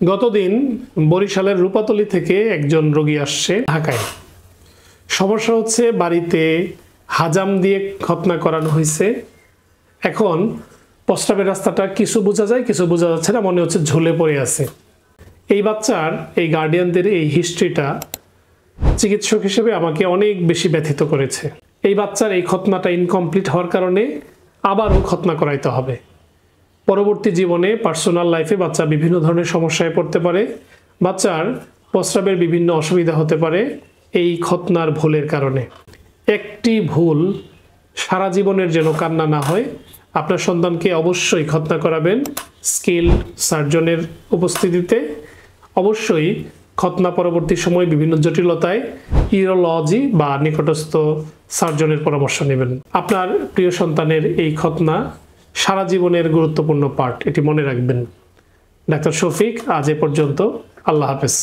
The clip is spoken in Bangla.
গতদিন বরিশালের রূপাতলী থেকে একজন রোগী আসছে ঢাকায়। সমস্যা হচ্ছে বাড়িতে হাজাম দিয়ে খতনা করানো হয়েছে। এখন প্রস্রাবের রাস্তাটা কিছু বোঝা যায়, কিছু বোঝা যাচ্ছে না, মনে হচ্ছে ঝুলে পড়ে আছে। এই বাচ্চার এই গার্ডিয়ানদের এই হিস্ট্রিটা চিকিৎসক হিসেবে আমাকে অনেক বেশি ব্যথিত করেছে। এই বাচ্চার এই খতনাটা ইনকমপ্লিট হওয়ার কারণে আবারও খতনা করাইতে হবে। পরবর্তী জীবনে পার্সোনাল লাইফে বাচ্চা বিভিন্ন ধরনের সমস্যায় পড়তে পারে, বাচ্চার প্রস্রাবের বিভিন্ন অসুবিধা হতে পারে এই খতনার ভুলের কারণে। একটি ভুল সারা জীবনের যেন কান্না না হয়, আপনার সন্তানকে অবশ্যই খতনা করাবেন স্কিল্ড সার্জনের উপস্থিতিতে। অবশ্যই খতনা পরবর্তী সময় বিভিন্ন জটিলতায় ইউরোলজি বা নিকটস্থ সার্জনের পরামর্শ নেবেন। আপনার প্রিয় সন্তানের এই খতনা সারা জীবনের গুরুত্বপূর্ণ পার্ট, এটি মনে রাখবেন। ডাক্তার শফিক, আজ এ পর্যন্ত। আল্লাহ হাফেজ।